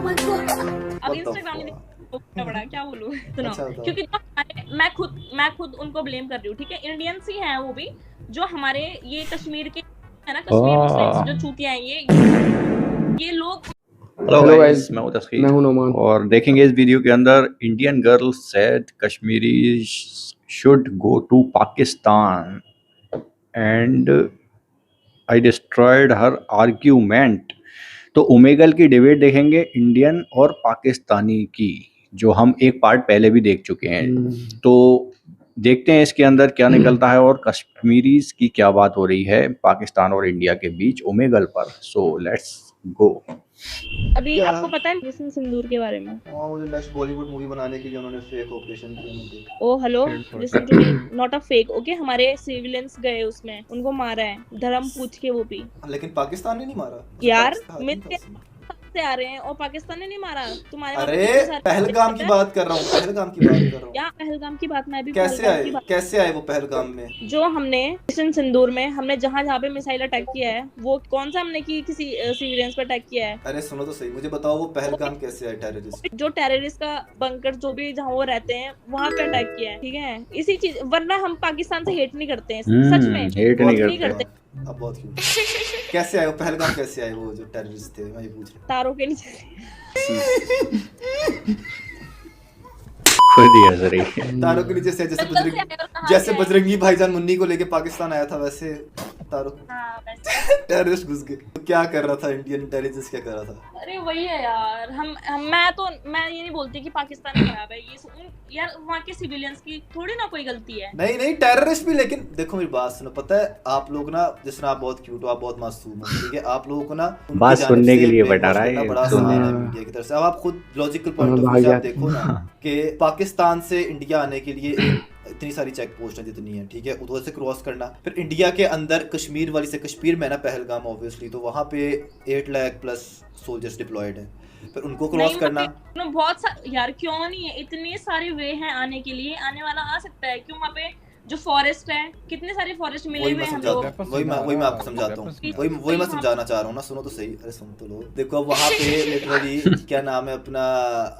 अब इंस्टाग्राम ने बड़ा क्या बोलूं सुनो, अच्छा क्योंकि मैं खुद उनको ब्लेम कर रही हूँ, ठीक है। इंडियंस ही हैं वो भी, जो हमारे ये कश्मीर के है ना, कश्मीर मुस्लिम्स जो चूतिया हैं, ये लोग। हेलो गाइस, मैं हूं तस्कीर और देखेंगे इस वीडियो के अंदर Indian girl said Kashmiri should go to Pakistan and I destroyed her argument. तो ओमेगल की डिबेट देखेंगे इंडियन और पाकिस्तानी की, जो हम एक पार्ट पहले भी देख चुके हैं। तो देखते हैं इसके अंदर क्या निकलता है और कश्मीरीज की क्या बात हो रही है पाकिस्तान और इंडिया के बीच ओमेगल पर। So let's go. अभी आपको पता है जिसम सिंदूर के बारे में? हाँ, मुझे नेक्स्ट बॉलीवुड मूवी बनाने के लिए उन्होंने फेक ऑपरेशन किया मुझे। Oh hello, listen to me, not a fake, okay. हमारे सिविलियंस गए उसमें, उनको मारा है धर्म पूछ के, वो भी। लेकिन पाकिस्तान ने नहीं मारा यार मिलते से आ रहे हैं और पाकिस्तान ने नहीं मारा तुम्हारे। अरे पहलगाम की बात कर रहा हूँ, पहलगाम की बात कर रहा हूँ। या पहलगाम की बात मैं भी कैसे आए वो पहलगाम में? जो हमने मिशन सिंदूर में हमने जहाँ पे मिसाइल अटैक किया है, वो कौन सा हमने किसी सिविलियंस पे अटैक किया है? अरे सुनो तो सही, मुझे बताओ वो पहलगाम कैसे आए टेररिस्ट? जो टेररिस्ट का बंकर जो भी जहाँ वो रहते हैं वहाँ पे अटैक किया है, ठीक है। इसी चीज, वरना हम पाकिस्तान से हेट नहीं करते हैं, सच में हेट नहीं करते। अब बहुत क्यों कैसे आए वो पहलगाम, कैसे आए वो जो टेररिस्ट थे, मैं ये पूछ रहा। तारों के नीचे तारों के नीचे से, जैसे बजरंगी भाईजान मुन्नी को लेके पाकिस्तान आया था, वैसे तारों टेररिस्ट घुस गए। तो क्या कर रहा था इंडियन इंटेलिजेंस, क्या कर रहा था? अरे वही है यार, मैं ये नहीं बोलती कि पाकिस्तान खराब है, ये यार वहाँ के सिविलियंस की थोड़ी ना कोई गलती है। नहीं टेररिस्ट भी, लेकिन देखो मेरी बात सुनो, पता है आप लोग ना, जिस तरह आप बहुत क्यूट हो, आप बहुत मासूम हो, ठीक है, आप लोगों को ना बात सुनने के लिए बैठा रहा है बड़ा आसान है मीडिया की तरफ से। अब आप खुद लॉजिकल पॉइंट ऑफ व्यू से आप देखो ना कि पाकिस्तान से इंडिया आने के लिए इतनी सारी चेक पोस्ट है जितनी है, ठीक है, उधर से क्रॉस करना, फिर इंडिया के अंदर कश्मीर वाली से, कश्मीर में ना पहलगाम ऑब्वियसली, तो वहाँ पे 8 लाख प्लस सोल्जर्स डिप्लॉयड है, फिर उनको क्रॉस करना। बहुत यार क्यों नहीं है, इतने सारे वे हैं आने के लिए, आने वाला आ सकता है। क्यों? वहाँ पे जो फॉरेस्ट है, कितने सारे फॉरेस्ट मिले हुए हैं। वही मैं आपको समझाता हूँ, वही मैं समझाना चाह रहा हूँ ना। सुनो तो सही, अरे सुन तो लो। देखो अब वहाँ पे लिटरली क्या नाम है अपना,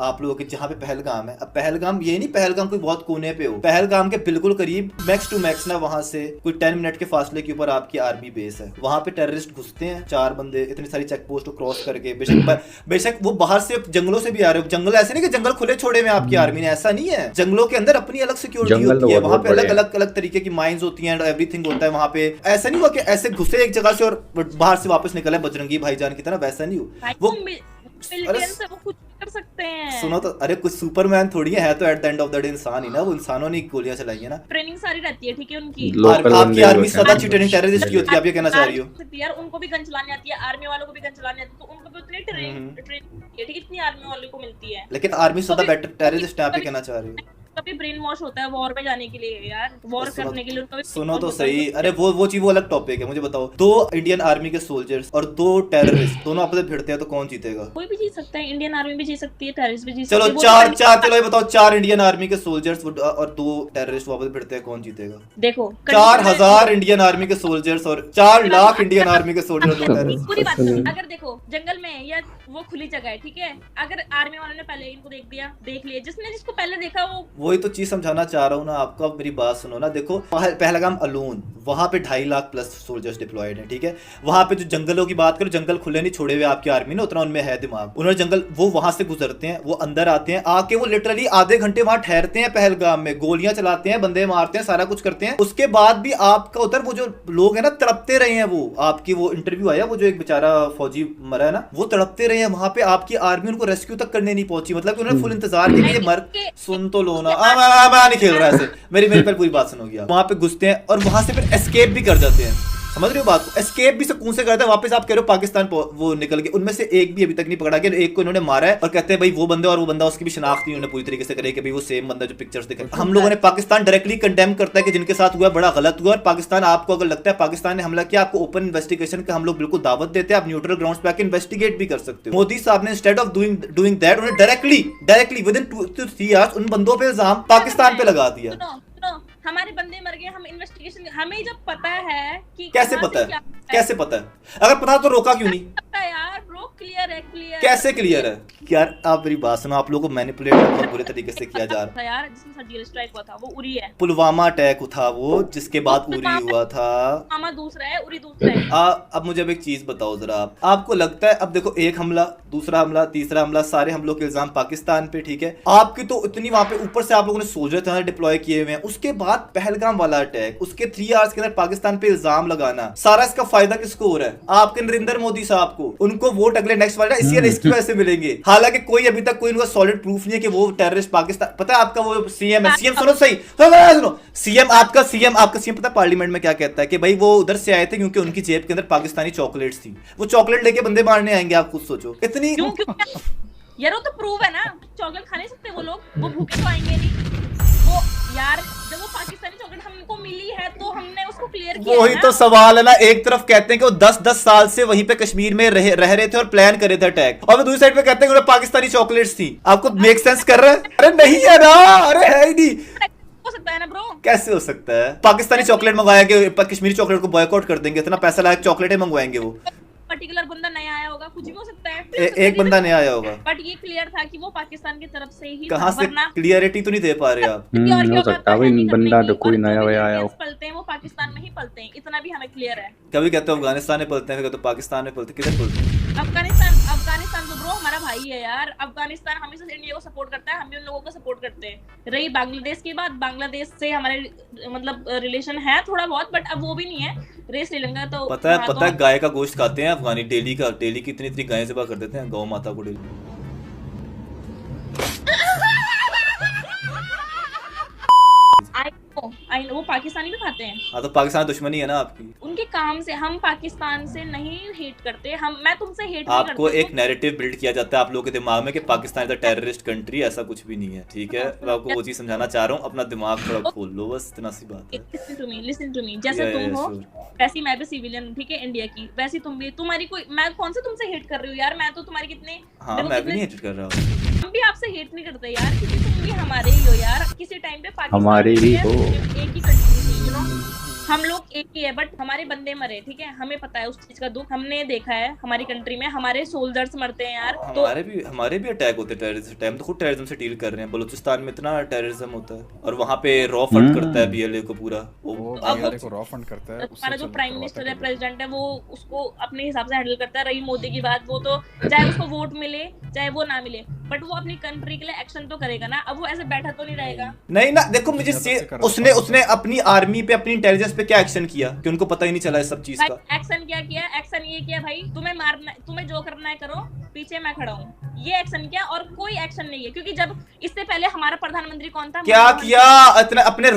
आप लोगों के जहाँ पे पहलगाम है, अब पहलगाम ये नहीं पहलगाम कोई बहुत कोने पे हो, पहलगाम के बिल्कुल करीब मैक्स टू मैक्स ना, वहाँ से कोई 10 मिनट के फासले के ऊपर आपकी आर्मी बेस है। वहाँ पे टेररिस्ट घुसते हैं 4 बंदे, इतनी सारी चेक पोस्ट को क्रॉस करके। बेशक वो बाहर से जंगलों से भी आ रहे हो, जंगल ऐसे नहीं कि जंगल खुले छोड़े में आपकी आर्मी ने, ऐसा नहीं है। जंगलों के अंदर अपनी अलग सिक्योरिटी होती है, वहाँ पे अलग अलग अलग तरीके की माइंस होती हैं, एवरीथिंग होता है वहाँ पे। ऐसा नहीं हुआ कि ऐसे घुसे एक जगह से और बाहर से वापस निकले बजरंगी भाईजान की तरह, वैसा नहीं हुआ। वो कुछ कर सकते हैं। सुनो तो, अरे कुछ सुपरमैन थोड़ी है तो at the end of the day इंसान ही ना, वो इंसानों ने गोलियां चलाई है ना। ट्रेनिंग सारी रहती है, ठीक है, उनकी। आपकी आर्मी सदा ट्रेनिंग टेररिस्ट की होती है, आप ये कहना चाह रही हो? यार उनको भी गन चलानी आती है, आर्मी वालों को भी गन चलानी आती है, तो उनको भी उतनी ट्रेनिंग इतनी आर्मी वालों को मिलती है। लेकिन आर्मी सदा बेटर टेररिस्ट है, आप ये कहना चाह रही हो? कभी ब्रेन वॉश होता है वॉर में जाने के लिए यार, वॉर करने के लिए उनको। सुनो तो सही, अरे वो चीज वो अलग टॉपिक है। मुझे बताओ, 2 इंडियन आर्मी के सोल्जर्स और 2 टेररिस्ट दोनों आपस में भिड़ते हैं तो कौन जीतेगा? कोई भी जीत सकता है, इंडियन आर्मी भी जीत सकती है, टेररिस्ट भी जीत सकती है। चलो 4 ये बताओ, 4 इंडियन आर्मी के सोल्जर्स और 2 टेररिस्ट वापस भिड़ते हैं, कौन जीतेगा? देखो 4000 इंडियन आर्मी के सोल्जर्स और 4 लाख इंडियन आर्मी के सोल्जर्स, 2 टेररिस्ट। पूरी बात अगर देखो जंगल में या वो खुली जगह है, ठीक है, अगर आर्मी वालों ने पहले इनको देख लिया, जिसको पहले देखा वही तो चीज समझाना चाह रहा हूँ ना आपको। अब मेरी बात सुनो ना, देखो पहलगाम अलोन, वहां पे 2.5 लाख प्लस सोल्जर्स डिप्लॉयड हैं, ठीक है। वहां पे जो जंगलों की बात करो, जंगल खुले नहीं छोड़े हुए आपकी आर्मी ने, उतना उनमें है दिमाग, उन्होंने जंगल, वो वहां से गुजरते हैं, वो अंदर आते हैं, आके वो लिटरली आधे घंटे वहां ठहरते हैं पहलगाम में, गोलियां चलाते हैं, बंदे मारते हैं, सारा कुछ करते हैं। उसके बाद भी आपका उधर वो जो लोग है ना तड़पते रहे हैं, वो आपकी वो इंटरव्यू आया, वो जो एक बेचारा फौजी मरा है ना, वो तड़पते रहे हैं वहां पे, आपकी आर्मी उनको रेस्क्यू तक करने नहीं पहुंची। मतलब कि उन्होंने फुल इंतजार किया कि मर, सुन तो लो ना, मैं नहीं खेल रहा ऐसे, मेरी पर पूरी बात सुनोगी आप। वहां पे घुसते हैं और वहां से फिर एस्केप भी कर जाते हैं, समझ रहे हो बात को? एस्केप भी सुकून से करते हैं, वापस आप कह रहे हो पाकिस्तान वो निकल गए। उनमें से एक भी अभी तक नहीं पकड़ा गया, एक को इन्होंने मारा है और कहते हैं भाई वो बंदा और वो बंदा, उसकी भी शनाख्त नहीं उन्होंने पूरी तरीके से करे कि भाई वो सेम बंदा जो पिक्चर्स दिखे। हम लोगों ने पाकिस्तान डायरेक्टली कंडेम करता है कि जिनके साथ हुआ बड़ा गलत हुआ, और पाकिस्तान, आपको अगर लगता है पाकिस्तान ने हमला किया, आपको ओपन इन्वेस्टिगेशन का हम लोग बिल्कुल दावत देते हैं, आप न्यूट्रल ग्राउंड्स पे आके इन्वेस्टिगेट भी कर सकते हो। मोदी साहब ने इंस्टेड ऑफ डूइंग दैट, उन्होंने directly with in 2 to 3 years उन बंदों पे इल्जाम पाकिस्तान पे लगा दिया। हमारे बंदे मर गए, हम इन्वेस्टिगेशन, हमें जब पता है कि कैसे पता है? अगर पता तो रोका क्यों नहीं? यार ब्रो, क्लियर है, क्लियर। कैसे क्लियर है यार? आप मेरी बात सुनो, आप लोगों को मैनिपुलेट बहुत बुरे तरीके से किया जा रहा था यार, जिसमें सर्जिकल स्ट्राइक हुआ था वो उरी है। पुलवामा अटैक था वो, जिसके बाद उरी हुआ था। पुलवामा दूसरा है, उरी दूसरा है। अब मुझे अब एक चीज बताओ जरा, आपको लगता है, अब देखो, एक हमला, दूसरा हमला, तीसरा हमला, सारे हमलों के इल्जाम पाकिस्तान पे, ठीक है? आपकी तो इतनी वहां पे ऊपर से आप लोगों ने सोल्जर डिप्लॉय किए हुए हैं, उसके बाद पहलगाम वाला अटैक, उसके 3 आवर्स के अंदर पाकिस्तान पे इल्जाम लगाना, सारा इसका फायदा किसको हो रहा है? आपके नरेंद्र मोदी साहब को। उनको वोट अगले नेक्स्ट वाले इसकी वजह से मिलेंगे। हालांकि कोई अभी तक कोई उनका सॉलिड प्रूफ नहीं है कि वो टेररिस्ट पाकिस्तान। पता है आपका वो सीएम है, सीएम सुनो सही, सुनो, सीएम आपका सीएम पता है पार्लियामेंट में क्या कहता है? कि भाई वो उधर से आए थे क्योंकि उनकी जेब के अंदर पाकिस्तानी चॉकलेट्स थी। वो चॉकलेट लेके बंदे मारने आएंगे, आप खुद सोचो। इतनी यार वो तो प्रूव है ना, चॉकलेट खा नहीं सकते वो लोग, वो भूखे तो आएंगे नहीं। वो यार जब वो पाकिस्तानी चॉकलेट हमको मिली है तो हमने उसको क्लियर किया। वही तो सवाल है ना, एक तरफ कहते हैं कि वो 10-10 साल से वहीं पे कश्मीर में रह रहे थे और प्लान करे थे अटैक, और दूसरी साइड पे कहते हैं कि पाकिस्तानी चॉकलेट्स थी। आपको मेक सेंस कर रहा है? अरे नहीं है ना, अरे है ही नहीं। हो सकता है ना ब्रो? कैसे हो सकता है? पाकिस्तानी चॉकलेट मंगवाया कि कश्मीरी चॉकलेट को बॉयकॉट कर देंगे, इतना पैसा लायक चॉकलेट मंगवाएंगे वो। पर्टिकुलर बंदा नया आया होगा, कुछ भी हो सकता है। एक बंदा नया आया होगा, बट ये क्लियर था कि वो पाकिस्तान की तरफ से ही। कहाँ से क्लियरिटी तो नहीं दे पा रहे आप? हो सकता है भाई बंदा तो कोई नया आया हो। पलते हैं वो पाकिस्तान में ही पलते हैं, इतना भी हमें क्लियर है। कभी कहते हो अफगानिस्तान में पलते हैं, कहते हो पाकिस्तान में पलते, किधर पलते हैं? अफगानिस्तान तो ब्रो हमारा भाई है यार। अफगानिस्तान हमेशा से इंडिया को सपोर्ट करता है, हम भी उन लोगों को सपोर्ट करते हैं। रही बांग्लादेश की बात, बांग्लादेश से हमारे मतलब रिलेशन है थोड़ा बहुत, बट अब वो भी नहीं है। रही श्रीलंका तो पता है गाय का गोश्त खाते हैं अफगानी, डेली की इतनी गायें ज़िबा कर देते हैं, गौ माता को डेली। आई नो वो पाकिस्तानी भी खाते हैं। हाँ तो पाकिस्तान दुश्मनी है ना आपकी। उनके काम से हम पाकिस्तान से नहीं हेट करते, मैं तुमसे हेट नहीं आपको एक नैरेटिव बिल्ड किया जाता है आप लोगों के दिमाग में कि Pakistan is a terrorist country, ऐसा कुछ भी नहीं है, ठीक है? मैं आपको वो चीज समझाना चाह रहा हूँ, अपना दिमाग थोड़ा खोल लो, बस इतना सी बात है। लिसन टू मी, जैसे तुम हो वैसी मैं भी सिविलियन हूँ, ठीक है, इंडिया की, वैसी तुम भी। तुम्हारी कोई, मैं कौन से तुमसे हेट कर रही हूँ यार? मैं तो तुम्हारी कितने, हाँ मैं भी नहीं हेट कर रहा हूँ। हम भी आपसे हेट नहीं करते यार, क्योंकि तुम भी हमारे ही हो यार। किसी टाइम पे पाकिस्तान हमारे ही हो, एक ही कंट्री थी, यू नो, हम लोग एक ही है, बट हमारे बंदे मरे, ठीक है? हमें पता है उस चीज का दुख, हमने देखा है हमारी कंट्री में हमारे सोल्जर्स मरते हैं यार। तो हमारे भी अटैक होते हैं टेररिस्ट टाइम, तो खुद टेररिज्म से डील कर रहे हैं। बलूचिस्तान में इतना टेररिज्म होता है और वहाँ पे रॉ फंड करता है बीएलए को पूरा, वो बीएलए को रॉ फंड करता है। हमारा जो प्राइम मिनिस्टर है, प्रेसिडेंट है, वो उसको अपने हिसाब से हैंडल करता है। रही मोदी की बात, वो तो चाहे उसको वोट मिले चाहे वो ना मिले, बट वो अपनी कंट्री के लिए एक्शन तो करेगा ना। अब वो ऐसे बैठा तो नहीं रहेगा। नहीं ना, देखो मुझे उसने अपनी आर्मी पे, अपनी इंटेलिजेंस पे क्या एक्शन किया कि उनको पता ही नहीं चला इस सब चीज का? एक्शन क्या किया? एक्शन ये किया भाई, तुम्हें मारना, तुम्हें जो करना है करो, पीछे मैं खड़ा हूँ, ये एक्शन किया। और कोई एक्शन नहीं है, क्योंकि जब इससे पहले हमारा प्रधानमंत्री कौन था? क्या किया? इतना अपने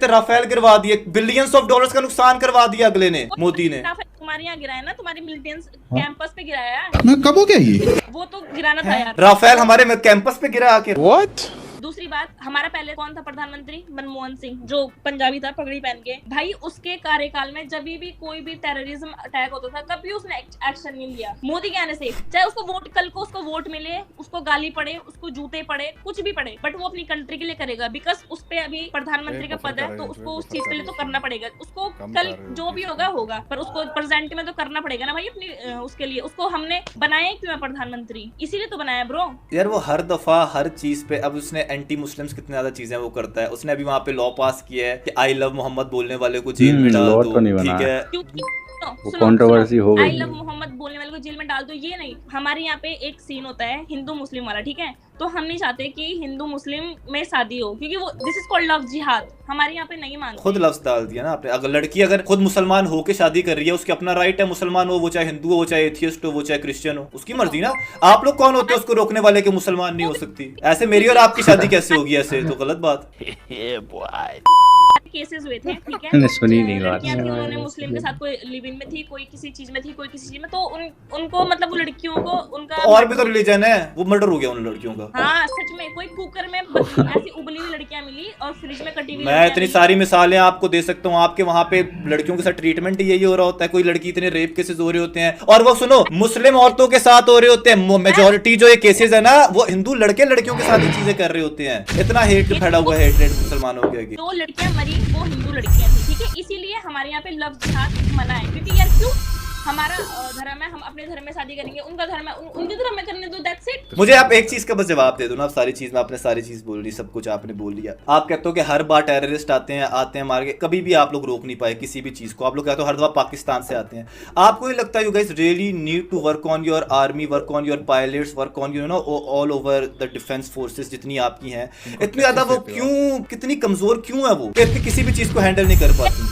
राफेल गिरवा दिए, बिलियंस ऑफ डॉलर्स का नुकसान करवा दिया अगले ने, मोदी ने। तुम्हारे यहाँ गिराया ना, तुम्हारी मिलिटेंस कैंपस पे गिराया। मैं कब हो गया ये? वो तो गिराना था यार, राफेल हमारे कैंपस पे गिरा आके। व्हाट? दूसरी बात, हमारा पहले कौन था प्रधानमंत्री? मनमोहन सिंह, जो पंजाबी था, पगड़ी पहन के। भाई उसके कार्यकाल में जब भी कोई भी टेररिज्म अटैक होता था, कभी उसने एक्शन नहीं लिया। मोदी के आने से, चाहे उसको वोट, कल को उसको वोट मिले, उसको गाली पड़े, उसको जूते पड़े, कुछ भी पड़े, बट वो अपनी कंट्री के लिए करेगा, बिकॉज उस पे अभी प्रधानमंत्री का पद है, तो उसको उस चीज के लिए तो करना पड़ेगा। उसको कल जो भी होगा, पर उसको प्रेजेंट में तो करना पड़ेगा ना भाई अपनी उसके लिए। उसको हमने बनाया क्यों है प्रधानमंत्री? इसीलिए तो बनाया ब्रो यार। वो हर दफा हर चीज पे, अब उसने एंटी मुस्लिम्स कितनी ज्यादा चीजें वो करता है। उसने अभी वहाँ पे लॉ पास किया है कि आई लव मोहम्मद बोलने वाले को जेल में डाल दो, ठीक है? कंट्रोवर्सी हो गई। आई लव मोहम्मद बोलने वाले को जेल में डाल दो, ये नहीं। हमारे यहाँ पे एक सीन होता है हिंदू मुस्लिम वाला, ठीक है? तो हम नहीं चाहते कि हिंदू मुस्लिम में शादी हो, क्योंकि वो दिस इज कॉल्ड लव जिहाद, हमारे यहाँ पे नहीं मानते। खुद लफ्ज डाल दिया ना आपने। अगर लड़की अगर खुद मुसलमान हो के शादी कर रही है, उसके अपना राइट है, मुसलमान हो वो, चाहे हिंदू हो, वो चाहे एथियस्ट हो, वो चाहे क्रिश्चियन हो, उसकी मर्जी ना। आप लोग कौन होते हैं उसको रोकने वाले कि मुसलमान नहीं हो सकती? ऐसे मेरी और आपकी शादी कैसे होगी? ऐसे तो गलत बात। केसेस हुए थे, ठीक है? मैंने सुनी नहीं बात। उन्होंने मुस्लिम के साथ कोई लिव इन में थी, कोई किसी चीज में थी, कोई किसी चीज में, तो उनको मतलब वो लड़कियों को उनका तो और भी तो रिलीजन है, वो मर्डर हो गया उन लड़कियों का। हाँ सच में, कोई कुकर में ऐसी उबली हुई लड़कियां मिली और फ्रिज में कटी हुई। मैं इतनी सारी मिसालें आपको दे सकता हूँ। आपके वहाँ पे लड़कियों के साथ ट्रीटमेंट यही हो रहा होता है। कोई लड़की इतने रेप केसेस हो रहे होते हैं, और वो सुनो मुस्लिम औरतों के साथ हो रहे होते हैं। मेजोरिटी जो ये केसेस है ना, वो हिंदू लड़के लड़कियों के साथ ही चीजें कर रहे होते हैं। इतना हेट फैला हुआ है मुसलमानों के। दो लड़कियां मरी, वो हिंदू लड़कियां थी, ठीक है? इसीलिए हमारे यहाँ पे लव जिहाद मना है, क्योंकि यार क्यों हमारा धर्म है, हम अपने धर्म में शादी करेंगे, उनका धर्म है, उनके धर्म में करने दो, दैट्स इट। मुझे आप एक चीज का बस जवाब दे दो ना, आप सारी चीज में आपने सारी चीज बोल दी, सब कुछ आपने बोल दिया। आप कहते हो कि हर बार टेररिस्ट आते हैं मार के, कभी भी आप लोग रोक नहीं पाए किसी भी चीज को। आप लोग कहते हो हर दफा पाकिस्तान से आते हैं। आपको ये लगता है you guys really need to work on your army, work on your pilots, work on you know all over the defence forces जितनी आपकी हैं, इतनी ज्यादा वो क्यों, कितनी कमजोर क्यों है वो, कि किसी भी चीज को हैंडल नहीं कर पाती?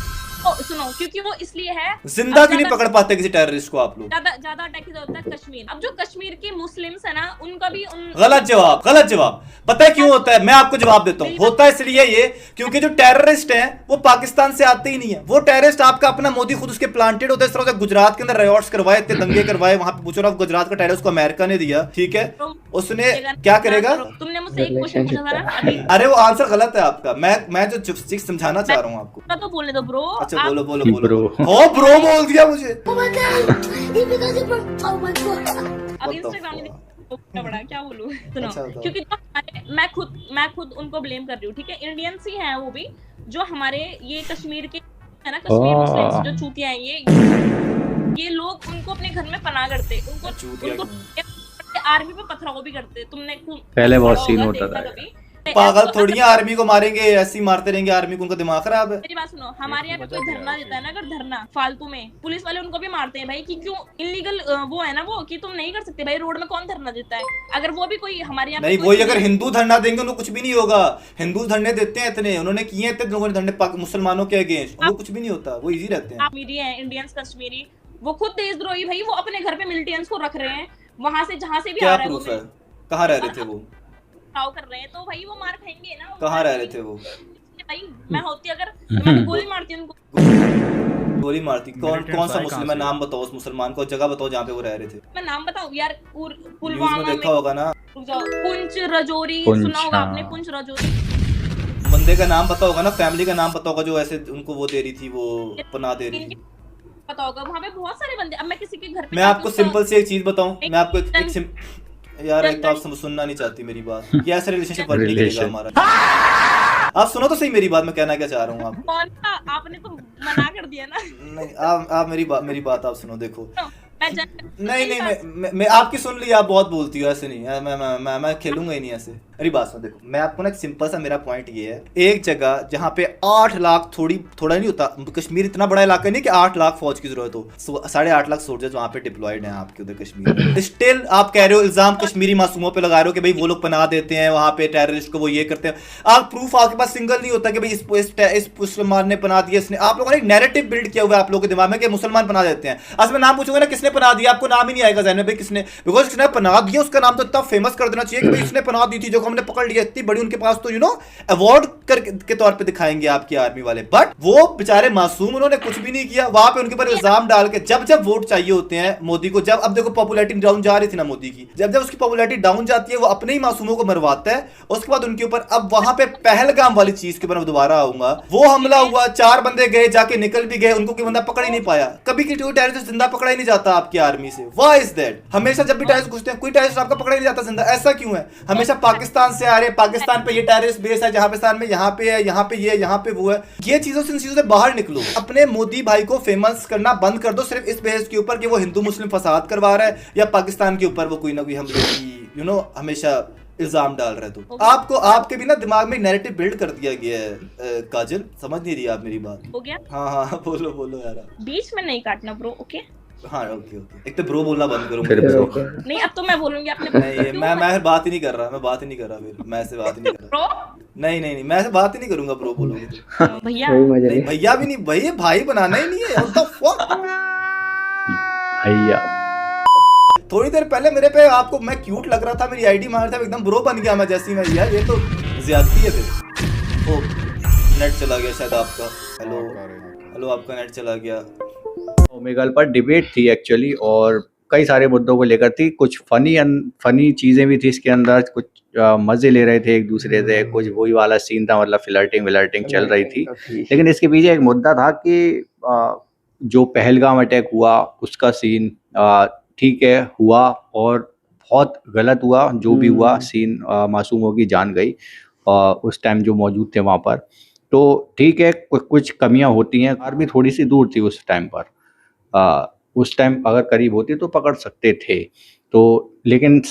सुनो, क्योंकि वो इसलिए है जिंदा क्यों नहीं पकड़ पाते किसी टेररिस्ट को आप लोग? ज्यादा अटैक होता है कश्मीर। अब जो कश्मीर के मुस्लिम्स है ना, उनका भी गलत जवाब, गलत जवाब। पता है क्यों होता है? मैं आपको जवाब देता हूँ। होता है इसलिए ये क्योंकि जो टेररिस्ट हैं वो पाकिस्तान से आते ही नहीं है। वो टेररिस्ट आपका अपना मोदी खुद उसके प्लांटेड होते हैं। इस तरह से गुजरात के अंदर रायोट्स करवाए, इतने दंगे करवाए, वहां पे पूछो ना, गुजरात का टेररिस्ट को अमेरिका ने दिया, ठीक है, उसने क्या करेगा? तुमने मुझसे एक क्वेश्चन पूछा था ना अभी। अरे वो आंसर गलत है आपका। मैं जो चीज समझाना चाह रहा हूँ आपको। तो बोलने दो ब्रो। अच्छा बोलो बोलो बोलो। हो ब्रो बोल दिया मुझे। अब इंस्टाग्राम ने बड़ा क्या बोलूं, सुनो। अच्छा, क्योंकि मैं खुद उनको ब्लेम कर रही हूँ, ठीक है। इंडियंस ही हैं वो भी, जो हमारे ये कश्मीर के है ना, कश्मीर मुस्लिम्स जो चूतिया हैं, ये लोग उनको अपने घर में पनाह करते, उनको आर्मी पे पथराव भी करते। तुमने पहले बहुत सीन होता था। पागल थोड़ी है, आर्मी को मारेंगे, ऐसे ही मारते रहेंगे आर्मी को, उनका दिमाग खराब है। मेरी बात सुनो, हमारे यहाँ पे कोई धरना देता है ना, अगर धरना फालतू में, पुलिस वाले उनको भी मारते हैं भाई, कि क्यों इलीगल वो है ना वो, कि तुम नहीं कर सकते भाई। रोड में कौन धरना देता है? अगर वो भी कोई हमारे यहाँ नहीं, वही अगर हिंदू धरना देंगे उनको कुछ भी नहीं होगा। हिंदू धरने देते हैं इतने, उन्होंने किए हैं इतने लोगों ने धरने मुसलमानों के अगेंस्ट, उनको कुछ भी नहीं होता, वो इजी रहते हैं। कश्मीरी है, इंडियंस कश्मीरी, वो खुद देशद्रोही भाई, वो अपने घर पे मिलिटेंट्स को रख रहे हैं, वहां से जहाँ से भी आ रहा है। क्या प्रूफ है? कहाँ रह रहे थे वो? कर रहे हैं तो भाई वो मार खाएंगे ना। कहाँ रह रहे थे वो? भाई मैं होती अगर मैं गोली मारती उनको। गोली मारती? कौन सा मुस्लिम है? नाम बताओ उस मुसलमान को, जगह बताओ जहाँ पे वो रह रहे थे। मैं नाम बताऊं यार? पुलवामा में देखा होगा ना, पुंछ रजौरी सुना होगा आपने? पुंछ रजौरी बंदे का नाम पता होगा ना, फैमिली का नाम पता होगा, जो ऐसे उनको वो दे रही थी, वो पनाह दे रही थी, पता होगा। वहाँ पे बहुत सारे बंदे। अब मैं किसी के घर पे, मैं आपको सिंपल से एक चीज बताऊं, मैं आपको एक यार एक तो आप सुनना नहीं चाहती मेरी बात, कि ऐसा रिलेशनशिप वर्क नहीं करेगा हमारा। आप सुनो तो सही मेरी बात, मैं कहना क्या चाह रहा हूँ आपको। आपने तो मना कर दिया ना। नहीं, आप मेरी बात आप सुनो। देखो मैं मैं आपकी सुन ली, आप बहुत बोलती हो, ऐसे नहीं। मैं खेलूंगा ही नहीं ऐसे। मेरी बात सुनो, देखो मैं आपको ना एक सिंपल सा मेरा पॉइंट ये है, एक जगह जहाँ पे 8 लाख थोड़ा नहीं होता, कश्मीर इतना बड़ा इलाका नहीं कि 8 लाख फौज की जरूरत हो, 8.5 लाख सोल्जर्स वहाँ पे डिप्लॉयड हैं आपके उधर कश्मीर। स्टिल आप कह रहे हो, इल्जाम कश्मीरी मासूमों पे लगा रहे हो कि भाई वो लोग पनाह देते हैं वहाँ पे टेररिस्ट को, वो ये करते हैं। आप प्रूफ आपके पास सिंगल नहीं होता कि भाई इस मुसलमान ने पनाह दिया, इसने। आप लोगों ने एक नैरेटिव बिल्ड किया हुआ है आप लोगों के दिमाग में कि मुसलमान पनाह देते हैं। आज मैं नाम पूछूंगा ना किसने पनाह दिया, आपको नाम ही नहीं आएगा ज़हन में भाई किसने, बिकॉज किसने पनाह दिया उसका नाम तो इतना फेमस कर देना चाहिए कि भाई इसने पनाह दी थी, जो हमने पकड़ लिया, इतनी बड़ी उनके पास तो यू नो अवार्ड के तौर पे दिखाएंगे आपकी आर्मी वाले। बट वो बेचारे मासूम, उन्होंने कुछ भी नहीं किया। वहां पे उनके ऊपर इल्जाम डाल के जब वोट चाहिए होते हैं मोदी को, जब अब देखो पॉपुलैरिटी डाउन जा रही थी ना मोदी की, जब उसकी पॉपुलैरिटी डाउन जाती है वो अपने ही मासूमों को मरवाता है। उसके बाद उनके ऊपर, अब वहां पे पहलगाम वाली चीज के ऊपर मैं दोबारा आऊंगा, वो हमला हुआ, 4 बंदे गए, जाके निकल भी गए, उनको कोई बंदा पकड़ ही नहीं पाया। कभी कोई टेररिस्ट जिंदा पकड़ा ही नहीं जाता आपकी आर्मी से। Why is that? हमेशा जब भी टेररिस्ट घुसते हैं कोई टेररिस्ट आपका पकड़ा ही नहीं जाता जिंदा, ऐसा क्यों है? हमेशा पाकिस्तान से आ रहे, पाकिस्तान पे ये टेररिस्ट बेस है, जहां पे में यहाँ पे है, यहाँ पे ये, यहाँ पे वो है। ये चीजों से बाहर निकलो, अपने मोदी भाई को फेमस करना बंद कर दो सिर्फ इस बेस के ऊपर कि वो हिंदू मुस्लिम फसाद करवा रहा है, या पाकिस्तान के ऊपर वो कोई ना कोई हमले की यू नो हमेशा इल्जाम डाल रहे। तो आपको आपके भी ना दिमाग में नैरेटिव बिल्ड कर दिया गया है। काजल समझ नहीं रही आप मेरी बात? हो गया? हाँ बोलो यार, बीच में नहीं काटना ब्रो। ओके हाँ ओके। एक तो ब्रो बोलना बंद करो। नहीं अब तो मैं बोलूंगी आपने। नहीं मैं बात ही नहीं कर रहा, फिर मैं ऐसे बात ही नहीं कर रहा। नहीं मैं ऐसे बात ही नहीं करूंगा ब्रो बोलोगे तो। भैया भैया भी नहीं, भाई बनाना ही नहीं है। What the fuck? भैया थोड़ी देर पहले मेरे पे आपको मैं क्यूट लग रहा था, मेरी आईडी मार था, एकदम ब्रो बन गया मैं जैसी मैं। यार ये तो ज्यादती है फिर। ओ नेट चला गया शायद आपका। हेलो आपका नेट चला गया। ओमेगल पर डिबेट थी एक्चुअली, और कई सारे मुद्दों को लेकर थी। कुछ फनी चीज़ें भी थी इसके अंदर, कुछ मज़े ले रहे थे एक दूसरे से, कुछ वही वाला सीन था, मतलब फ्लर्टिंग चल रही थी। लेकिन इसके पीछे एक मुद्दा था कि जो पहलगाम अटैक हुआ उसका सीन ठीक है हुआ, और बहुत गलत हुआ जो भी हुआ सीन, मासूमों की जान गई उस टाइम जो मौजूद थे वहाँ पर। तो ठीक है, कुछ कमियां होती हैं, आर्मी थोड़ी सी दूर थी उस टाइम पर। उस टाइम अगर करीब होती तो पकड़ सकते थे। तो लेकिन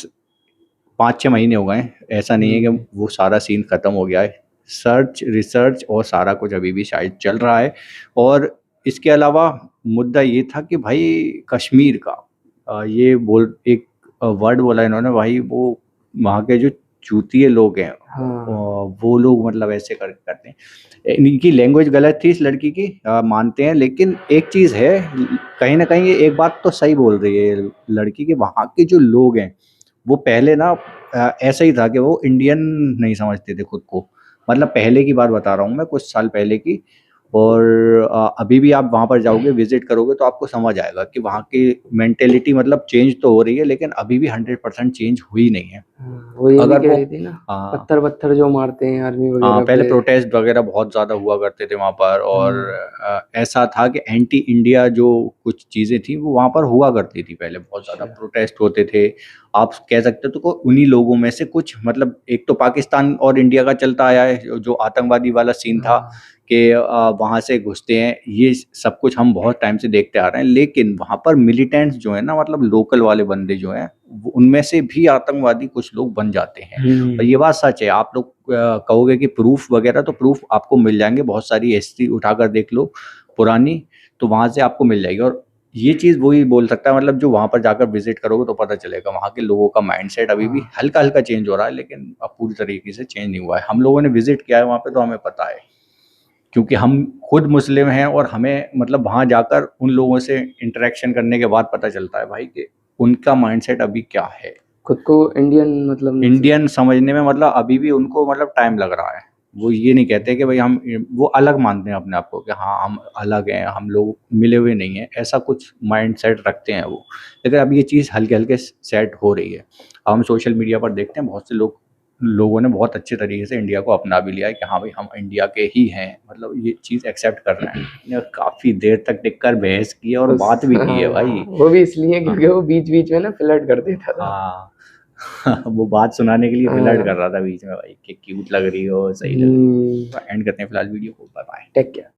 5-6 महीने हो गए, ऐसा नहीं है कि वो सारा सीन ख़त्म हो गया है। सर्च, रिसर्च और सारा कुछ अभी भी शायद चल रहा है। और इसके अलावा मुद्दा ये था कि भाई कश्मीर का ये एक वर्ड बोला इन्होंने भाई, वो वहाँ के जो चूतिए लोग हैं, वो लोग मतलब ऐसे करते हैं। इनकी लैंग्वेज गलत थी इस लड़की की, मानते हैं, लेकिन एक चीज़ है, कहीं ना कहीं ये एक बात तो सही बोल रही है ये लड़की कि वहाँ के जो लोग हैं वो पहले ना ऐसा ही था कि वो इंडियन नहीं समझते थे खुद को। मतलब पहले की बात बता रहा हूँ मैं, कुछ साल पहले की। और अभी भी आप वहाँ पर जाओगे, विजिट करोगे तो आपको समझ आएगा कि वहाँ की मेंटेलिटी मतलब चेंज तो हो रही है, लेकिन अभी भी 100% चेंज हुई नहीं है। वो ये भी अगर कह वो रही थी ना, हाँ पत्थर जो मारते हैं आर्मी हाँ, वगैरह पहले पे। प्रोटेस्ट वगैरह बहुत ज़्यादा हुआ करते थे वहाँ पर। और ऐसा था कि एंटी इंडिया जो कुछ चीज़ें थी वो वहाँ पर हुआ करती थी पहले, बहुत ज़्यादा प्रोटेस्ट होते थे। आप कह सकते हो तो उन्हीं लोगों में से कुछ, मतलब एक तो पाकिस्तान और इंडिया का चलता आया है जो आतंकवादी वाला सीन था कि वहाँ से घुसते हैं, ये सब कुछ हम बहुत टाइम से देखते आ रहे हैं। लेकिन वहाँ पर मिलिटेंट्स जो है ना, मतलब लोकल वाले बंदे जो हैं, उनमें से भी आतंकवादी कुछ लोग बन जाते हैं। और ये बात सच है। आप लोग कहोगे कि प्रूफ वगैरह, तो प्रूफ आपको मिल जाएंगे, बहुत सारी हिस्ट्री उठाकर देख लो पुरानी, तो वहाँ से आपको मिल जाएगी। और ये चीज़ वही बोल सकता है, मतलब जो वहाँ पर जाकर विजिट करोगे तो पता चलेगा वहाँ के लोगों का माइंडसेट अभी भी हल्का हल्का चेंज हो रहा है, लेकिन अब पूरी तरीके से चेंज नहीं हुआ है। हम लोगों ने विजिट किया है वहाँ पे तो हमें पता है, क्योंकि हम खुद मुस्लिम हैं और हमें मतलब वहाँ जाकर उन लोगों से इंटरेक्शन करने के बाद पता चलता है भाई कि उनका माइंडसेट अभी क्या है। खुद को इंडियन मतलब इंडियन समझने में मतलब अभी भी उनको मतलब टाइम लग रहा है। वो ये नहीं कहते कि भाई हम, वो अलग मानते हैं अपने आप को कि हाँ हम अलग हैं, हम लोग मिले हुए नहीं हैं, ऐसा कुछ माइंड सेट रखते हैं वो। लेकिन अब ये चीज़ हल्के हल्के सेट हो रही है। हम सोशल मीडिया पर देखते हैं बहुत से लोगों ने बहुत अच्छे तरीके से इंडिया को अपना भी लिया है कि हाँ भाई हम इंडिया के ही हैं, मतलब ये चीज़ एक्सेप्ट कर रहे हैं। काफ़ी देर तक टिककर बहस की है और बात भी की है भाई। वो भी इसलिए क्योंकि वो बीच बीच में ना फ्लर्ट कर देता था। हाँ वो बात सुनाने के लिए फ्लर्ट कर रहा था बीच में भाई कि क्यूट लग रही हो, सही लग रही हो। तो एंड करते हैं फिलहाल वीडियो को, बाय बाय, टेक केयर।